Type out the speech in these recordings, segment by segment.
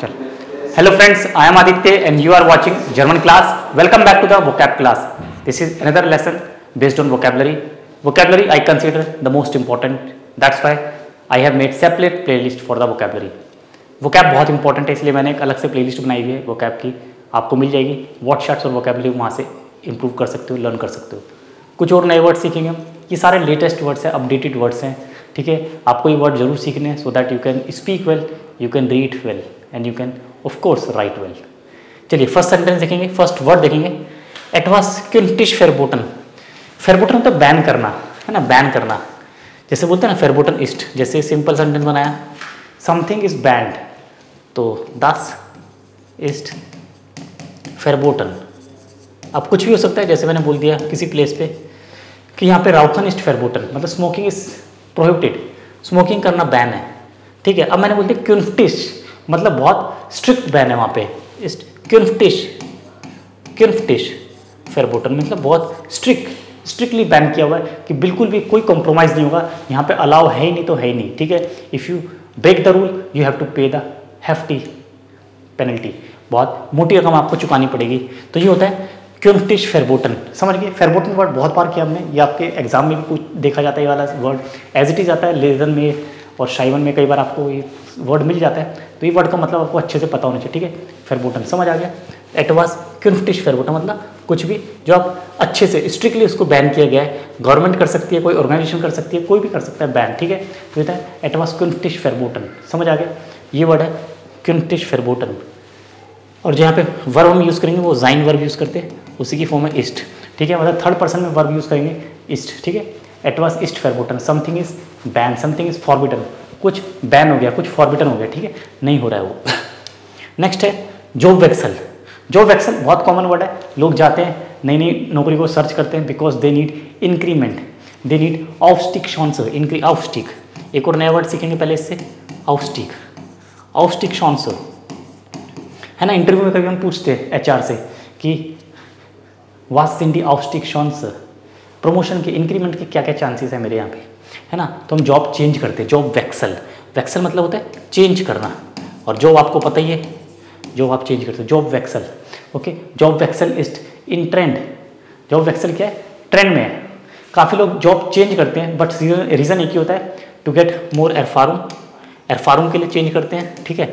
चल hello friends, I am Aditya and you are watching German class. Welcome back to the vocab class. This is another lesson based on vocabulary. Vocabulary I consider the most important. That's why I have made separate playlist for the vocabulary. vocab बहुत important है, इसलिए मैंने एक अलग से playlist बनाई हुई है vocab की. आपको मिल जाएगी. वर्ड शॉर्ट्स और vocabulary वहाँ से इंप्रूव कर सकते हो, लर्न कर सकते हो. कुछ और नए वर्ड सीखेंगे हम. ये सारे लेटेस्ट वर्ड्स हैं, अपडेटेड वर्ड्स हैं. ठीक है, आपको ये वर्ड जरूर सीखने हैं so that you can speak well, you can read well and you can of course write well. चलिए फर्स्ट सेंटेंस देखेंगे, फर्स्ट वर्ड देखेंगे. इट वाज क्विंटिश फेरबोटन. फेरबोटन मतलब बैन करना है ना, बैन करना. जैसे बोलते हैं ना फेरबोटन ईस्ट, जैसे सिंपल सेंटेंस बनाया समथिंग इज बैंड, तो दस ईस्ट फेरबोटन. अब कुछ भी हो सकता है, जैसे मैंने बोल दिया किसी प्लेस पे कि यहाँ पे राउथन ईस्ट फेरबोटन मतलब स्मोकिंग इज प्रोहिबिटेड, स्मोकिंग करना बैन है. ठीक है, अब मैंने बोल दिया क्विंटिश मतलब बहुत स्ट्रिक्ट बैन है वहाँ पे. क्विंटिश फेरबोटन मतलब बहुत स्ट्रिक्टली बैन किया हुआ है कि बिल्कुल भी कोई कॉम्प्रोमाइज़ नहीं होगा. यहाँ पे अलाउ है ही नहीं तो है ही नहीं. ठीक है, if you break the rule you have to pay the hefty penalty, बहुत मोटी रकम आपको चुकानी पड़ेगी. तो ये होता है क्विंटिश फेरबोटन. समझ गए, फेरबोटन वर्ड बहुत बार किया हमने, ये आपके एग्जाम में भी कुछ देखा जाता है. ये वाला वर्ड एज इट इज आता है, लेजन में और शाइवन में कई बार आपको ये वर्ड मिल जाता है. तो ये वर्ड का मतलब आपको अच्छे से पता होना चाहिए. ठीक है, फेरबोटन समझ आ गया. इट वाज क्विंटिश फेरबोटन मतलब कुछ भी जो आप अच्छे से स्ट्रिक्टली उसको बैन किया गया है. गवर्नमेंट कर सकती है, कोई ऑर्गेनाइजेशन कर सकती है, कोई भी कर सकता है बैन. ठीक है, तो होता है इट वाज क्विंटिश फेरबोटन. समझ आ गया, ये वर्ड है क्विंटिश फेरबोटन. और जहाँ पे वर्ब हम यूज़ करेंगे वो जाइन वर्ब यूज़ करते हैं, उसी की फॉर्म है ईस्ट. ठीक है, मतलब थर्ड पर्सन में वर्ब यूज़ करेंगे ईस्ट. ठीक है, इट वाज ईस्ट फेरबोटन. Something is ban, something is forbidden, कुछ बैन हो गया, कुछ फॉरबिडन हो गया. ठीक है, नहीं हो रहा है वो. नेक्स्ट है जॉब वैक्सल. जॉब वैक्सल बहुत कॉमन वर्ड है. लोग जाते हैं नई नई नौकरी को सर्च करते हैं because they need increment, they need ऑफस्टिक शॉन्सर, इंक्री ऑफस्टिक. एक और नया वर्ड सीखेंगे पहले इससे, ऑफस्टिक. ऑफस्टिक शॉन्सर है ना. इंटरव्यू में कभी हम पूछते हैं एचआर से कि वास सिंडी ऑफस्टिक शॉन्सर, प्रमोशन के इंक्रीमेंट के क्या क्या चांसेस है मेरे यहाँ पे, है ना. तो हम जॉब चेंज करते हैं, जॉब वैक्सल. वैक्सल मतलब होता है चेंज करना, और जॉब आपको पता ही है, जॉब आप चेंज करते हो, जॉब वैक्सल. ओके, जॉब वैक्सल इज इन ट्रेंड. जॉब वैक्सल क्या है, ट्रेंड में है. काफ़ी लोग जॉब चेंज करते हैं बट रीज़न एक ही होता है, टू गेट मोर एरफारूम. एरफारूम के लिए चेंज करते हैं. ठीक है,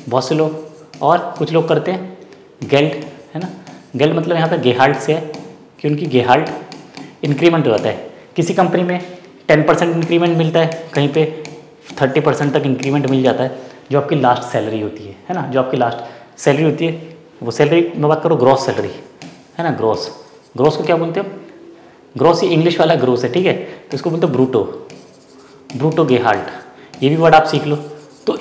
बहुत से लोग. और कुछ लोग करते हैं गेल्ड, है ना. गेल्ड मतलब यहाँ पे गेहाल्ट से है कि उनकी गेहाल्ट इंक्रीमेंट होता है. किसी कंपनी में 10% इंक्रीमेंट मिलता है, कहीं पे 30% तक इंक्रीमेंट मिल जाता है, जो आपकी लास्ट सैलरी होती है ना. जो आपकी लास्ट सैलरी होती है वो सैलरी में बात करो ग्रॉस सैलरी, है ना. ग्रॉस, ग्रॉस को क्या बोलते हैं, ग्रॉस ही इंग्लिश वाला ग्रोस है. ठीक है, तो इसको बोलते हैं ब्रूटो, ब्रूटो गेहाल्ट. ये भी वर्ड आप सीख लो. तो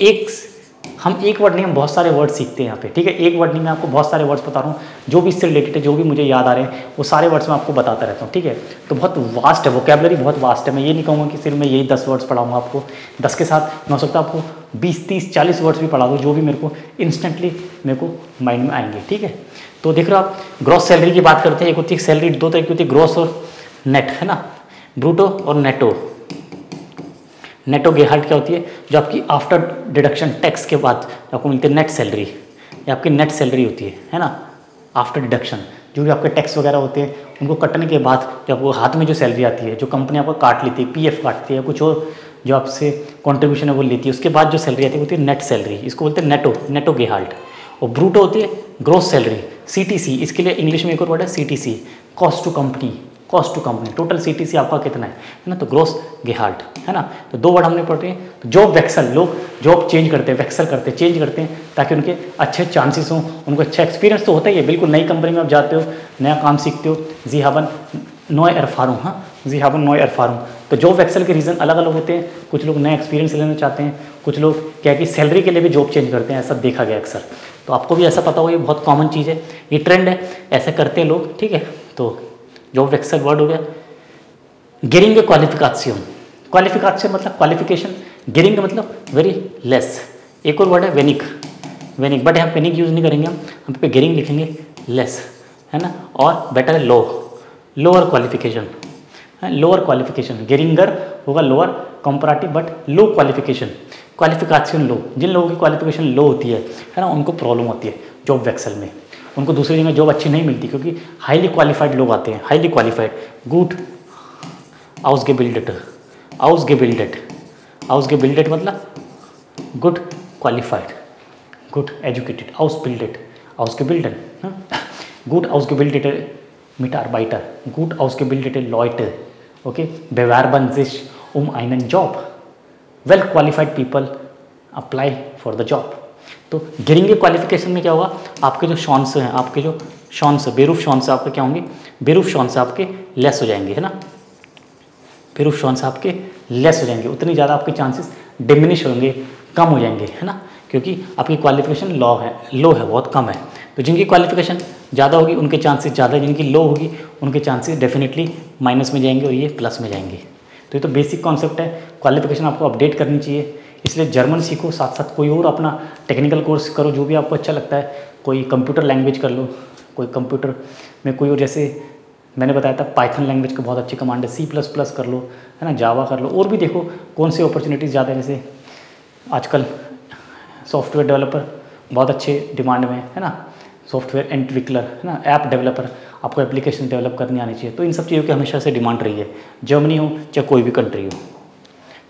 हम एक वर्ड नहीं, हम बहुत सारे वर्ड सीखते हैं यहाँ पे. ठीक है, एक वर्ड नहीं, मैं आपको बहुत सारे वर्ड्स बता रहा हूँ जो भी इससे रिलेटेड है, जो भी मुझे याद आ रहे हैं वो सारे वर्ड्स मैं आपको बताता रहता हूँ. ठीक है, तो बहुत वास्ट है, वोकैबुलरी बहुत वास्ट है. मैं ये नहीं कहूँगा कि सिर्फ मैं यही 10 वर्ड्स पढ़ाऊँगा आपको. 10 के साथ मैं हो सकता है आपको 20, 30, 40 वर्ड्स भी पढ़ा दूँ जो भी मेरे को इंस्टेंटली मेरे को माइंड में आएंगे. ठीक है, तो देख रहे हो आप, ग्रॉस सैलरी की बात करते हैं. एक होती है सैलरी, दो तरह की होती है, ग्रॉस और नेट, है ना. ब्रूटो और नेटो. नेटो गेहाल्ट क्या होती है, जो आपकी आफ्टर डिडक्शन टैक्स के बाद आपको मिलती है नेट सैलरी, ये आपकी नेट सैलरी होती है ना. आफ्टर डिडक्शन जो भी आपके टैक्स वगैरह होते हैं उनको कटने के बाद जो आपको हाथ में जो सैलरी आती है, जो कंपनी आपको काट लेती है, पीएफ काटती है, कुछ और जो आपसे कॉन्ट्रीब्यूशन है वो लेती है, उसके बाद जो सैलरी आती है वो होती है नेट सैलरी. इसको बोलते हैं नेटो गेहाल्ट. और ब्रूटो होती है ग्रॉस सैलरी, सीटीसी. इसके लिए इंग्लिश में एक और वर्ड है CTC, cost to company. Cost to company, total CTC आपका कितना है ना. तो ग्रॉस गेहाल्ट, है ना. तो दो वर्ड हमने पढ़े हैं. तो जॉब वैक्सल, लोग जॉब चेंज करते हैं, वैक्सल करते हैं, चेंज करते हैं ताकि उनके अच्छे चांसेस हों, उनको अच्छा एक्सपीरियंस तो होता ही है. बिल्कुल नई कंपनी में आप जाते हो, नया काम सीखते हो, जी हाबन नौ एरफारूम, हाँ जी हाबन नौ एरफारूम. तो जॉब वैक्सल के रीज़न अलग अलग होते हैं. कुछ लोग नया एक्सपीरियंस लेना चाहते हैं, कुछ लोग क्या कि सैलरी के लिए भी जॉब चेंज करते हैं, ऐसा देखा गया अक्सर. तो आपको भी ऐसा पता हो, ये बहुत कॉमन चीज़ है, ये ट्रेंड है, ऐसे करते हैं लोग. ठीक है, तो जॉब वैक्सल वर्ड हो गया. गिरिंग क्वालिफिकेशन. क्वालिफिकेशन मतलब क्वालिफिकेशन, गिरिंग मतलब वेरी लेस. एक और वर्ड है वेनिक. वेनिक, बट यहाँ वेनिक यूज़ नहीं करेंगे हम पे गिरिंग लिखेंगे लेस, है ना. और बेटर है लो, लोअर क्वालिफिकेशन, है लोअर क्वालिफिकेशन. गिरिंगर होगा lower comparative but low qualification. Qualification low, जिन लोगों की क्वालिफिकेशन लो होती है ना, उनको प्रॉब्लम होती है जॉब वैक्सल में, उनको दूसरी जगह जॉब अच्छी नहीं मिलती क्योंकि हाईली क्वालिफाइड लोग आते हैं, हाईली क्वालिफाइड, गुड ausgebildet मतलब good qualified, good educated, ausgebildet, gut ausgebildete Mitarbeiter, gut ausgebildete Leute, okay, bewerben sich einen Job, well qualified people apply for the job। तो गिरेंगे क्वालिफिकेशन में क्या होगा, आपके जो शॉन्स हैं, आपके जो शॉन्स बेरूफ शॉन्स आपके क्या होंगे, बेरूफ शॉन्स आपके लेस हो जाएंगे, है ना, बेरूफ शॉन्स आपके लेस हो जाएंगे, उतनी ज़्यादा आपके चांसेस डिमिनिश होंगे, कम हो जाएंगे, है ना, क्योंकि आपकी क्वालिफिकेशन लो है, बहुत कम है। तो जिनकी क्वालिफिकेशन ज़्यादा होगी उनके चांसेस ज़्यादा, जिनकी लो होगी उनके चांसेस डेफिनेटली माइनस में जाएंगे और ये प्लस में जाएंगे। तो ये तो बेसिक कॉन्सेप्ट है, क्वालिफिकेशन आपको अपडेट करनी चाहिए, इसलिए जर्मन सीखो, साथ साथ कोई और अपना टेक्निकल कोर्स करो जो भी आपको अच्छा लगता है, कोई कंप्यूटर लैंग्वेज कर लो, कोई कंप्यूटर में कोई और, जैसे मैंने बताया था पाइथन लैंग्वेज का बहुत अच्छी कमांड है, C++ कर लो, है ना, जावा कर लो, और भी देखो कौन सी अपॉर्चुनिटीज़ ज़्यादा है, जैसे आजकल सॉफ्टवेयर डेवलपर बहुत अच्छे डिमांड में है ना, सॉफ्टवेयर एंटविकलर, है ना, ऐप डेवलपर, आपको एप्लीकेशन डेवलप करनी आनी चाहिए। तो इन सब चीज़ों की हमेशा से डिमांड रही है, जर्मनी हो चाहे कोई भी कंट्री हो।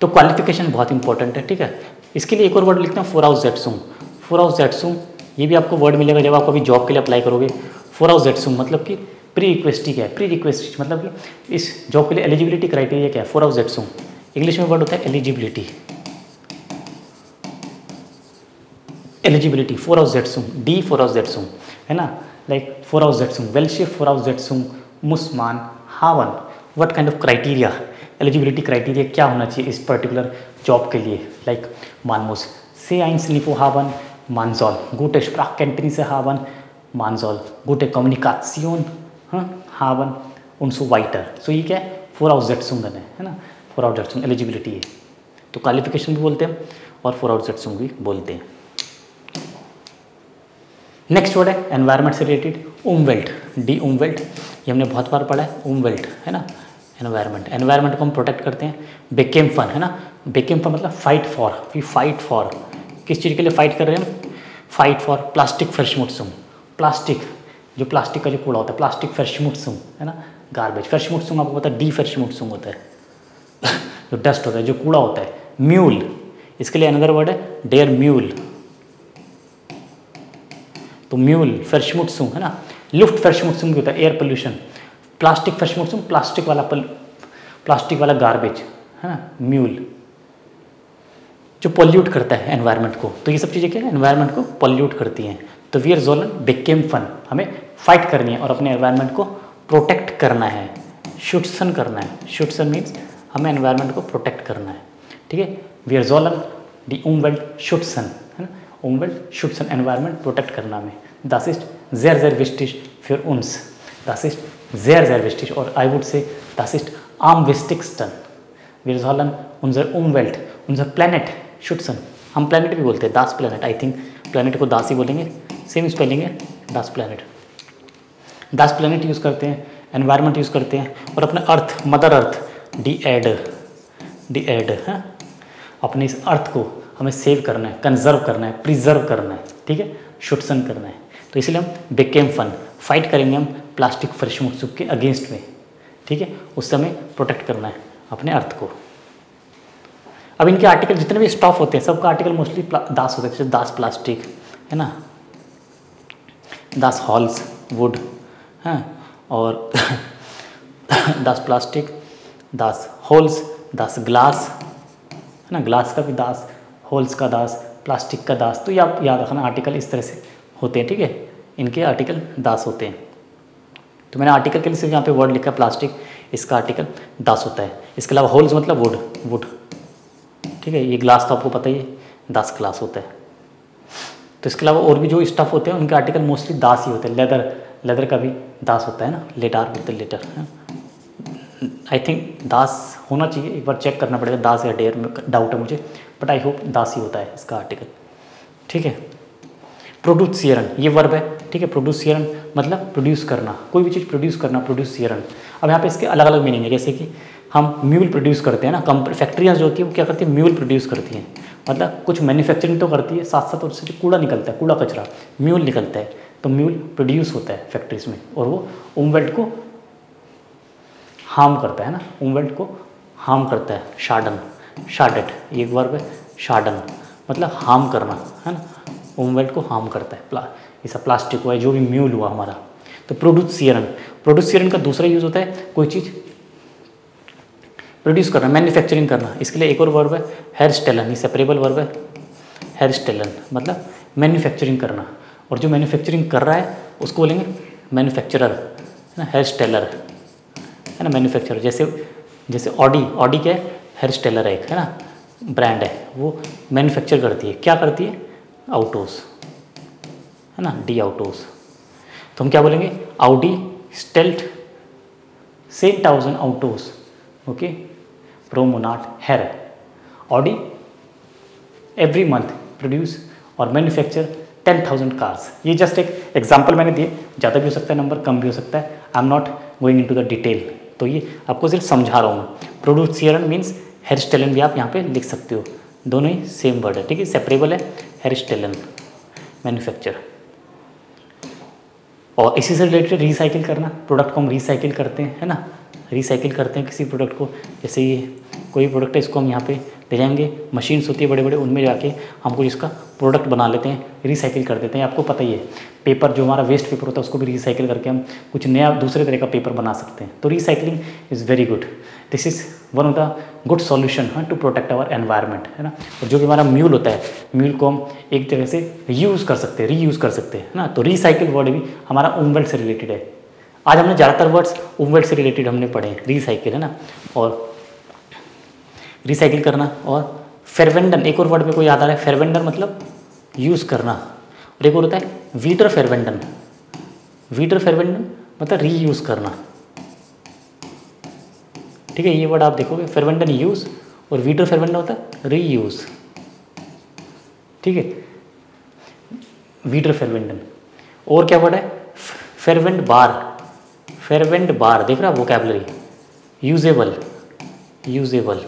तो क्वालिफिकेशन बहुत इंपॉर्टेंट है, ठीक है। इसके लिए एक और वर्ड लिखते हैं, Voraussetzung, ये भी आपको वर्ड मिलेगा जब आप कभी जॉब के लिए अप्लाई करोगे। Voraussetzung मतलब कि प्री रिक्वेस्ट क्या है, प्री रिक्वेस्ट मतलब कि इस जॉब के लिए एलिजिबिलिटी क्राइटेरिया क्या है, Voraussetzung, इंग्लिश में वर्ड होता है एलिजिबिलिटी, Voraussetzung, है ना, like Voraussetzung, welche Voraussetzung muss man haben, what kind of criteria, eligibility criteria क्या होना चाहिए इस पर्टिकुलर जॉब के लिए, like man muss C1-Niveau haben, man soll gute Sprachkenntnisse haben, man soll gute Kommunikation haben und so weiter। सो ये क्या है, Voraussetzungen है ना, Voraussetzung एलिजिबिलिटी है। तो क्वालिफिकेशन भी बोलते हैं और Voraussetzung भी बोलते हैं। नेक्स्ट वर्ड है एनवायरनमेंट से रिलेटेड, Umwelt, ये हमने बहुत बार पढ़ा है, Umwelt है ना, एनवायरनमेंट को हम प्रोटेक्ट करते हैं। Bekämpfen है ना, Bekämpfen मतलब फाइट फॉर, किस चीज़ के लिए फाइट कर रहे हैं हम, fight for plastic Verschmutzung, plastic जो प्लास्टिक का जो कूड़ा होता है, प्लास्टिक Verschmutzung है ना, गार्बेज, Verschmutzung आपको पता है, Verschmutzung होता है जो डस्ट होता है, जो कूड़ा होता है। म्यूल, इसके लिए अनदर वर्ड है डेयर म्यूल, तो म्यूल Verschmutzung है ना, लुफ्ट Verschmutzung भी होता है, air pollution, plastic Verschmutzung plastic वाला गार्बेज है ना, म्यूल जो पॉल्यूट करता है एनवायरनमेंट को। तो ये सब चीज़ें क्या है, एनवायरनमेंट को पॉल्यूट करती हैं। तो wir sollen bekämpfen, हमें फाइट करनी है और अपने एनवायरनमेंट को प्रोटेक्ट करना है, schützen करना है, schützen मीन्स हमें एनवायरनमेंट को प्रोटेक्ट करना है, ठीक है। wir sollen die Umwelt schützen, है ना, Umwelt schützen, एनवायरनमेंट प्रोटेक्ट करना हमें। Das ist sehr sehr wichtig für uns, das ist sehr sehr wichtig और I would say das ist am wichtigsten। wir sollen unsere Umwelt, unser Planet schützen, हम planet भी बोलते हैं, das Planet, I think planet को das ही बोलेंगे, same spelling है, das Planet, das Planet use करते हैं, एनवायरनमेंट यूज़ करते हैं, और अपने अर्थ, मदर अर्थ, डी एड है, अपने इस अर्थ को हमें सेव करना है, कंजर्व करना है, प्रिजर्व करना है, ठीक है, शुट्सन करना है। तो इसलिए हम Bekämpfen, फाइट करेंगे हम प्लास्टिक Verschmutzung के अगेंस्ट में, ठीक है, उससे हमें प्रोटेक्ट करना है अपने अर्थ को। अब इनके आर्टिकल जितने भी स्टॉफ होते हैं सबका आर्टिकल मोस्टली दास होता है, जैसे दास प्लास्टिक है ना, दास हॉल्स वुड है, और दास प्लास्टिक, दास होल्स, दास ग्लास है ना, ग्लास का भी दास, होल्स का दास, प्लास्टिक का दास। तो ये आप याद रखना, आर्टिकल इस तरह से होते हैं, ठीक है, इनके आर्टिकल दास होते हैं। तो मैंने आर्टिकल के लिए सिर्फ यहाँ पे वर्ड लिखा प्लास्टिक, इसका आर्टिकल दास होता है। इसके अलावा होल्स मतलब वुड, ठीक है, ये ग्लास तो आपको पता ही है, दास ग्लास होता है। तो इसके अलावा और भी जो स्टफ़ होते हैं उनके आर्टिकल मोस्टली दास ही होते हैं। लेदर का भी दास होता है ना, लेटार बोलते हैं, लेटर, आई थिंक दास होना चाहिए, एक बार चेक करना पड़ेगा दास या डेयर में डाउट है मुझे, बट आई होप दास ही होता है इसका आर्टिकल, ठीक है। प्रोड्यूसियरन ये वर्ब है, ठीक है, प्रोड्यूसियरन मतलब प्रोड्यूस करना, कोई भी चीज़ प्रोड्यूस करना, प्रोड्यूसियरन। अब यहाँ पे इसके अलग अलग मीनिंग है, जैसे कि हम म्यूल प्रोड्यूस करते हैं ना, फैक्ट्रियाँ जो होती है वो क्या करती है, म्यूल प्रोड्यूस करती हैं, मतलब कुछ मैन्युफैक्चरिंग तो करती है, साथ साथ उससे जो कूड़ा निकलता है, कूड़ा कचरा म्यूल निकलता है, तो म्यूल प्रोड्यूस होता है फैक्ट्रीज में और वो ओमवेल्ट को हार्म करता है ना, ओमवेल्ट को हार्म करता है। शार्डन, शार्डेट, ये एक वर्ब है, शार्डन मतलब हार्म करना है ना, ओमवेल्ट को हार्म करता है, ऐसा प्लास्टिक हुआ है जो भी म्यूल हुआ हमारा। तो प्रोड्यूस सीरन, प्रोड्यूस सीरन का दूसरा यूज़ होता है कोई चीज़ प्रोड्यूस करना, मैन्युफैक्चरिंग करना। इसके लिए एक और वर्ब है हेरस्टेलन, ये सेपरेबल वर्ब है, हेरस्टेलन मतलब मैन्युफैक्चरिंग करना, और जो मैन्युफैक्चरिंग कर रहा है उसको बोलेंगे मैन्युफैक्चरर है ना, हेरस्टेलर है ना, मैन्युफैक्चरर। जैसे ऑडी क्या है, हेरस्टेलर है एक, है ना, ब्रांड है, वो मैन्युफैक्चर करती है, क्या करती है, ऑटोस है ना, डी ऑटोस। तो हम क्या बोलेंगे, आउडी स्टेल्ट 10,000 ऑटोस, ओके, प्रोमोनाट हेर। ऑडी एवरी मंथ प्रोड्यूस और मैन्युफैक्चर 10,000 कार्स। ये जस्ट एक एग्जांपल मैंने दिए, ज़्यादा भी हो सकता है नंबर, कम भी हो सकता है, I am not going into the detail, तो ये आपको सिर्फ समझा रहा हूँ मैं। प्रोड्यूस सीरन मीन्स हेरस्टेलन भी आप यहाँ पे लिख सकते हो, दोनों ही सेम वर्ड है, ठीक है, सेपरेबल है, हेरस्टेलन मैन्युफैक्चर। और इसी से रिलेटेड रिसाइकिल करना, प्रोडक्ट को हम रिसाइकिल करते हैं, है ना, रिसाइकिल करते हैं किसी प्रोडक्ट को, जैसे ये कोई प्रोडक्ट है इसको हम यहाँ पे ले जाएंगे, मशीन्स होती है बड़े बड़े, उनमें जाके हम कुछ इसका प्रोडक्ट बना लेते हैं, रिसाइकिल कर देते हैं। आपको पता ही है पेपर जो हमारा वेस्ट पेपर होता है उसको भी रिसाइकिल करके हम कुछ नया दूसरे तरह का पेपर बना सकते हैं। तो recycling is very good, this is one of the good solution to protect our environment, है ना। और जो भी हमारा म्यूल होता है, म्यूल को हम एक तरह से रीयूज़ कर सकते हैं, रीयूज़ कर सकते हैं, है ना। तो रिसाइकिल वर्ड भी हमारा ओमवेल्ट से रिलेटेड है। आज हमने ज़्यादातर वर्ड्स ओमवेल्ट से रिलेटेड हमने पढ़े हैं, रिसाइकिल है ना, और रिसाइकिल करना। और फेरवेंडन, एक और वर्ड में कोई याद आ रहा है, फेरवेंडन मतलब यूज़ करना, और एक और होता है वीटर फेरवेंडन, वीटर फेरवेंडन मतलब रीयूज़ करना, ठीक है। ये वर्ड आप देखोगे, फेरवेंडन यूज़ और वीटर फेरवेंडन होता है रीयूज़, ठीक है, वीटर फेरवेंडन। और क्या वर्ड है, फेरवेंड बार, फेरवेंड बार, देख रहा वोकैबलरी, यूजेबल, यूजेबल,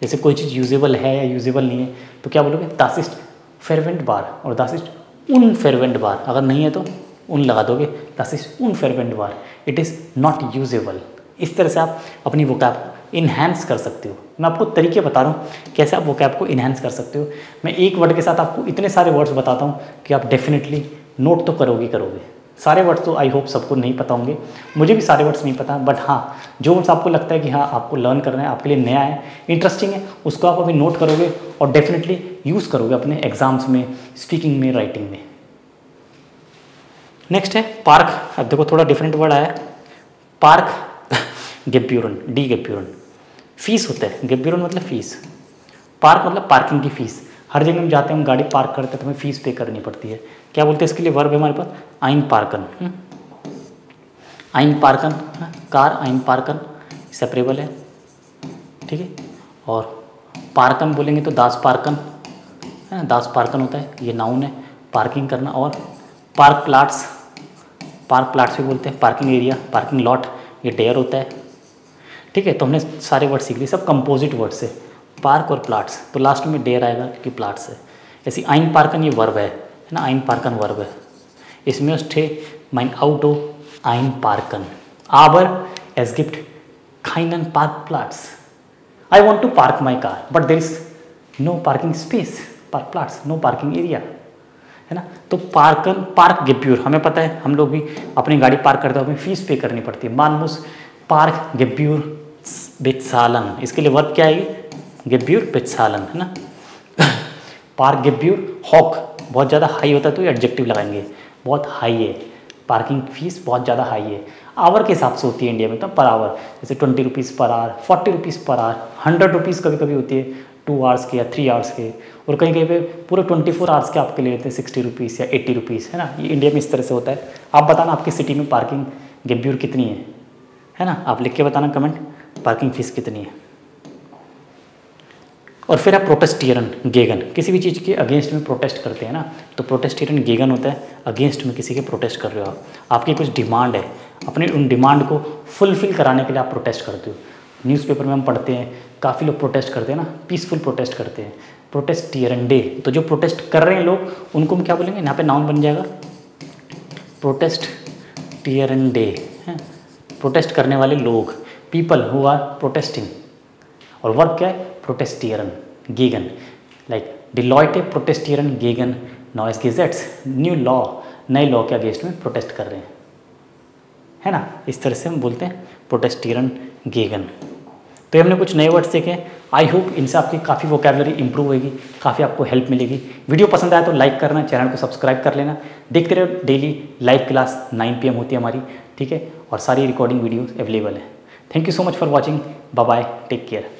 जैसे कोई चीज़ यूजेबल है या यूजेबल नहीं है तो क्या बोलोगे, दास इस्ट फेरवेंड बार, और दास इस्ट उन फेरवेंड बार, अगर नहीं है तो उन लगा दोगे, दास इस्ट उन फेरवेंड बार, इट इज़ नॉट यूजेबल। इस तरह से आप अपनी वोकैब इन्हेंस कर सकते हो। मैं आपको तरीके बता रहा हूँ कैसे आप वोकैब को इन्हेंस कर सकते हो। मैं एक वर्ड के साथ आपको इतने सारे वर्ड्स बताता हूँ कि आप डेफिनेटली नोट तो करोगे। सारे वर्ड्स तो आई होप सबको नहीं पता होंगे, मुझे भी सारे वर्ड्स नहीं पता, बट हाँ जो वर्ड्स आपको लगता है कि हाँ आपको लर्न करना है, आपके लिए नया है, इंटरेस्टिंग है, उसको आप अभी नोट करोगे और डेफिनेटली यूज़ करोगे अपने एग्जाम्स में, स्पीकिंग में, राइटिंग में। नेक्स्ट है पार्क। अब देखो थोड़ा डिफरेंट वर्ड आया है, पार्क गेब्यूरन, डी गेब्यूरन, फीस होता है, गेब्यूरन मतलब फीस, पार्क मतलब पार्किंग की फ़ीस। हर जगह हम जाते हैं, हम गाड़ी पार्क करते हैं तो हमें फ़ीस पे करनी पड़ती है। क्या बोलते हैं इसके लिए, वर्ब है हमारे पास आइन पार्कन, आइन पार्कन, कार आइन पार्कन सेपरेबल है, ठीक है। और पार्कन बोलेंगे तो दास पार्कन है ना, दास पार्कन होता है, ये नाउन है, पार्किंग करना। और पार्क प्लाट्स, पार्क प्लाट्स भी बोलते हैं, पार्किंग एरिया, पार्किंग लॉट, ये डेयर होता है, ठीक है। तो हमने सारे वर्ड सीख लिए, सब कंपोजिट वर्ड से, पार्क और प्लाट्स, तो लास्ट में डेयर आएगा क्योंकि प्लाट्स है। ऐसी आइन पार्कन ये वर्ब है ना, आइन पार्कन वर्ब है। इसमें थे माइन आउटो आइन पार्कन, आबर एज गिफ्ट खाइनन पार्क प्लाट्स, I want to park my car but there is no parking space, पार्क प्लाट्स, नो पार्किंग एरिया, है ना। तो पार्कन, पार्क गेब्यूर, हमें पता है, हम लोग भी अपनी गाड़ी पार्क करते हैं, हमें फीस पे करनी पड़ती है। मानमुस पार्क गेब्यूर बेत्सालन, इसके लिए वर्ब क्या है, गेब्यूर बेत्सालन, है ना। पार्क गेब्यूर हॉक, बहुत ज़्यादा हाई होता है तो ये एडजेक्टिव लगाएंगे, बहुत हाई है, पार्किंग फीस बहुत ज़्यादा हाई है। आवर के हिसाब से होती है इंडिया में, तो पर आवर, जैसे 20 rupees per hour, 40 rupees per hour, 100 rupees कभी कभी होती है 2 आवर्स के या 3 आवर्स के, और कहीं कहीं पे पूरे 24 आवर्स के आपके लिए लेते हैं 60 रुपीज़ या 80 रुपीज़, है ना। ये इंडिया में इस तरह से होता है। आप बताना आपकी सिटी में पार्किंग गेब्यूर कितनी है ना, आप लिख के बताना कमेंट, पार्किंग फ़ीस कितनी है। और फिर आप प्रोटेस्टियरन गेगन, किसी भी चीज़ के अगेंस्ट में प्रोटेस्ट करते हैं ना, तो प्रोटेस्टियरन गेगन होता है अगेंस्ट में किसी के प्रोटेस्ट कर रहे हो आप, आपकी कुछ डिमांड है, अपनी उन डिमांड को फुलफिल कराने के लिए आप प्रोटेस्ट करते हो। न्यूज़पेपर में हम पढ़ते हैं, काफ़ी लोग प्रोटेस्ट करते हैं ना, पीसफुल प्रोटेस्ट करते हैं, प्रोटेस्टियरंडे। तो जो प्रोटेस्ट कर रहे हैं लोग उनको हम क्या बोलेंगे, यहाँ पे नाउन बन जाएगा प्रोटेस्टियरंडे, हैं, प्रोटेस्ट करने वाले लोग, पीपल हु आर प्रोटेस्टिंग। और वर्ब क्या है, प्रोटेस्टियरन गेगन, लाइक डिलॉयटे प्रोटेस्टियरन गेगन नॉइस गेजेट्स, न्यू लॉ, नए लॉ के अगेंस्ट में प्रोटेस्ट कर रहे हैं, है ना। इस तरह से हम बोलते हैं प्रोटेस्टियरन गेगन। तो ये हमने कुछ नए वर्ड्स सीखे। आई होप इनसे आपकी काफ़ी वोकैबुलरी इंप्रूव होगी, काफ़ी आपको हेल्प मिलेगी। वीडियो पसंद आया तो लाइक करना, चैनल को सब्सक्राइब कर लेना। देखते रहो, डेली लाइव क्लास 9 PM होती है हमारी, ठीक है, और सारी रिकॉर्डिंग वीडियोस अवेलेबल है। Thank you so much for watching, bye bye, take care.